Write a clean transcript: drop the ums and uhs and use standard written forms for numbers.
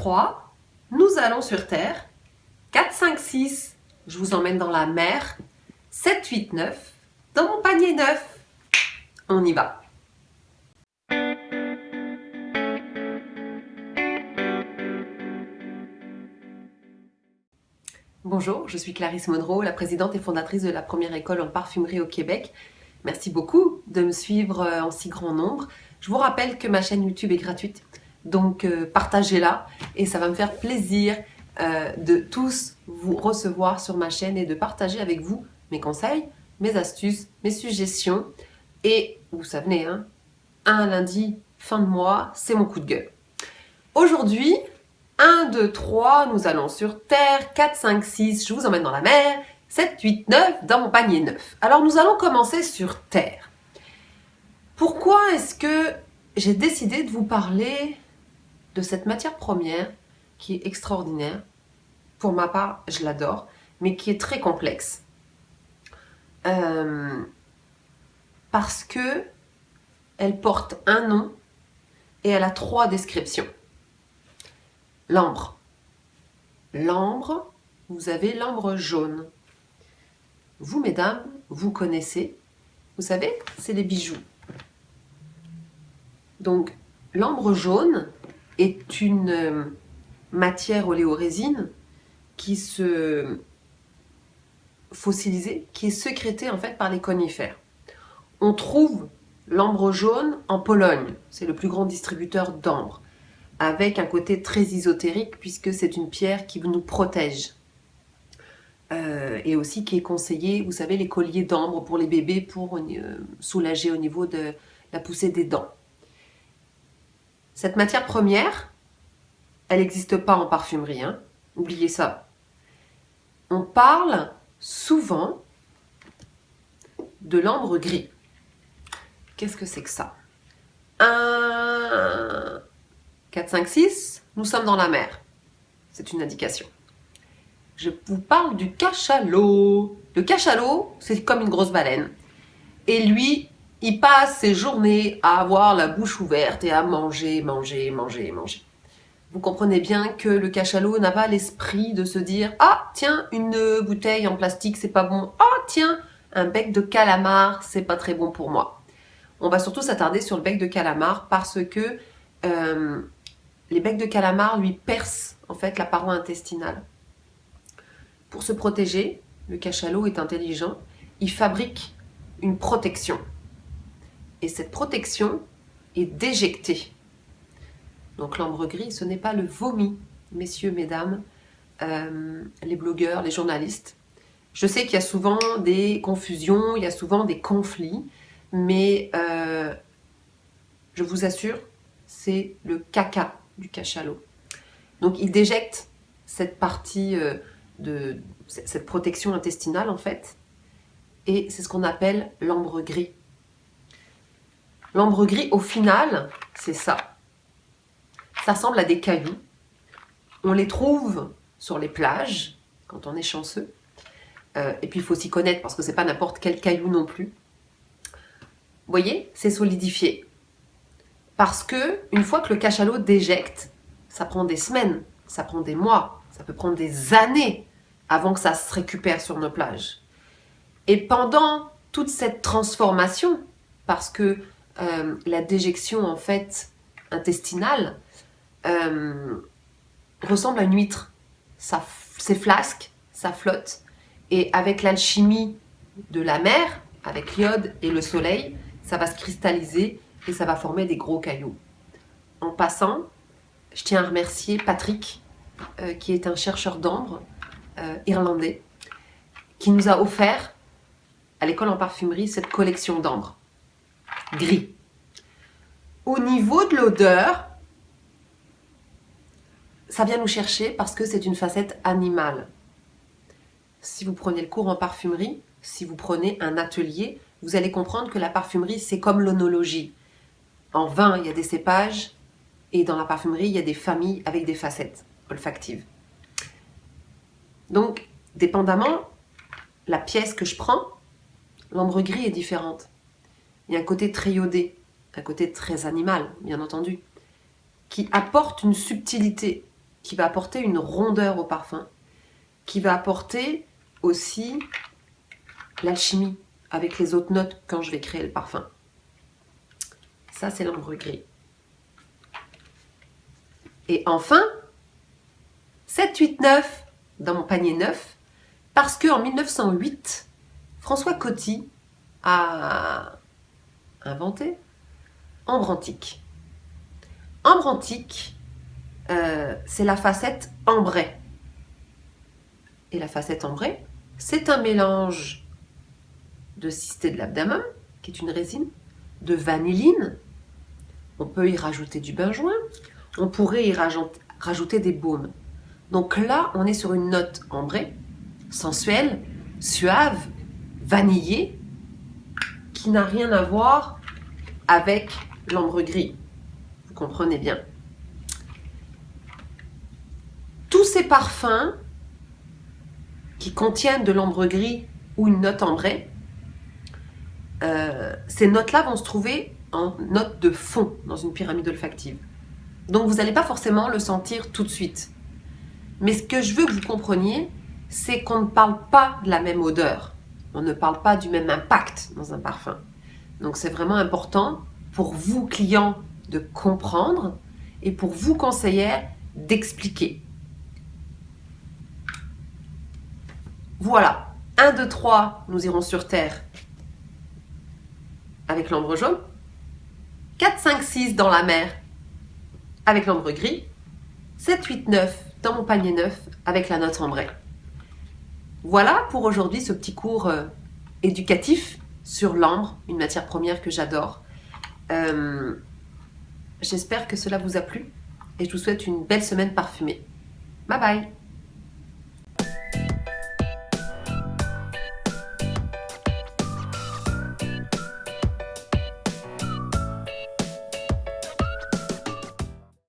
3, nous allons sur Terre. 4, 5, 6, je vous emmène dans la mer. 7, 8, 9, dans mon panier neuf. On y va. Bonjour, je suis Clarisse Monroe, la présidente et fondatrice de la première école en parfumerie au Québec. Merci beaucoup de me suivre en si grand nombre. Je vous rappelle que ma chaîne YouTube est gratuite, donc partagez-la et ça va me faire plaisir de tous vous recevoir sur ma chaîne et de partager avec vous mes conseils, mes astuces, mes suggestions. Et vous savez, hein, un lundi, fin de mois, c'est mon coup de gueule. Aujourd'hui, 1, 2, 3, nous allons sur Terre. 4, 5, 6, je vous emmène dans la mer. 7, 8, 9, dans mon panier neuf. Alors nous allons commencer sur Terre. Pourquoi est-ce que j'ai décidé de vous parler de cette matière première qui est extraordinaire? Pour ma part, je l'adore, mais qui est très complexe. Parce que elle porte un nom et elle a 3 descriptions. L'ambre. L'ambre, vous avez l'ambre jaune. Vous, mesdames, vous connaissez. Vous savez, c'est les bijoux. Donc, l'ambre jaune est une matière oléorésine qui se fossilisée, qui est sécrétée en fait par les conifères. On trouve l'ambre jaune en Pologne. C'est le plus grand distributeur d'ambre, avec un côté très ésotérique puisque c'est une pierre qui nous protège. Et aussi qui est conseillé, vous savez, les colliers d'ambre pour les bébés pour soulager au niveau de la poussée des dents. Cette matière première, elle n'existe pas en parfumerie, hein. Oubliez ça. On parle souvent de l'ambre gris. Qu'est-ce que c'est que ça? 1, 4, 5, 6, nous sommes dans la mer. C'est une indication. Je vous parle du cachalot. Le cachalot, c'est comme une grosse baleine. Et lui, il passe ses journées à avoir la bouche ouverte et à manger, manger, manger, manger. Vous comprenez bien que le cachalot n'a pas l'esprit de se dire « Ah, tiens, une bouteille en plastique, c'est pas bon. Ah, tiens, un bec de calamar, c'est pas très bon pour moi. » On va surtout s'attarder sur le bec de calamar parce que les becs de calamar lui percent en fait la paroi intestinale. Pour se protéger, le cachalot est intelligent, il fabrique une protection. Et cette protection est déjectée. Donc l'ambre gris, ce n'est pas le vomi, messieurs, mesdames, les blogueurs, les journalistes. Je sais qu'il y a souvent des confusions, il y a souvent des conflits, mais je vous assure, c'est le caca du cachalot. Donc il déjecte cette partie de cette protection intestinale en fait, et c'est ce qu'on appelle l'ambre gris. L'ambre gris, au final, c'est ça. Ça ressemble à des cailloux. On les trouve sur les plages, quand on est chanceux. Et puis il faut s'y connaître, parce que c'est pas n'importe quel caillou non plus. Vous voyez, c'est solidifié. Parce que une fois que le cachalot déjecte, ça prend des semaines, ça prend des mois, ça peut prendre des années avant que ça se récupère sur nos plages. Et pendant toute cette transformation, parce que la déjection en fait intestinale ressemble à une huître. C'est flasque, ça flotte. Et avec l'alchimie de la mer, avec l'iode et le soleil, ça va se cristalliser et ça va former des gros cailloux. En passant, je tiens à remercier Patrick, qui est un chercheur d'ambre irlandais, qui nous a offert à l'école en parfumerie cette collection d'ambre gris. Au niveau de l'odeur, ça vient nous chercher parce que c'est une facette animale. Si vous prenez le cours en parfumerie, si vous prenez un atelier, vous allez comprendre que la parfumerie, c'est comme l'onologie. En vin, il y a des cépages, et dans la parfumerie, il y a des familles avec des facettes olfactives. Donc, dépendamment, la pièce que je prends, l'ambre gris est différente. Il y a un côté très iodé, un côté très animal, bien entendu, qui apporte une subtilité. qui va apporter une rondeur au parfum, qui va apporter aussi l'alchimie avec les autres notes quand je vais créer le parfum. Ça, c'est l'ambre gris. Et enfin, 7, 8, 9 dans mon panier neuf, parce qu'en 1908, François Coty a inventé ambre antique. Ambre antique, c'est la facette ambrée. Et la facette ambrée, c'est un mélange de cysté de labdanum, qui est une résine, de vanilline. On peut y rajouter du benjoin. On pourrait y rajouter des baumes. Donc là, on est sur une note ambrée, sensuelle, suave, vanillée, qui n'a rien à voir avec l'ambre gris. Vous comprenez bien. Tous ces parfums qui contiennent de l'ambre gris ou une note ambrée, ces notes-là vont se trouver en note de fond dans une pyramide olfactive. Donc vous n'allez pas forcément le sentir tout de suite. Mais ce que je veux que vous compreniez, c'est qu'on ne parle pas de la même odeur. On ne parle pas du même impact dans un parfum. Donc c'est vraiment important pour vous, clients, de comprendre et pour vous, conseillères, d'expliquer. Voilà. 1, 2, 3, nous irons sur Terre avec l'ambre jaune. 4, 5, 6 dans la mer avec l'ambre gris. 7, 8, 9 dans mon panier neuf avec la note ambrée. Voilà pour aujourd'hui ce petit cours éducatif sur l'ambre, une matière première que j'adore. J'espère que cela vous a plu et je vous souhaite une belle semaine parfumée. Bye bye!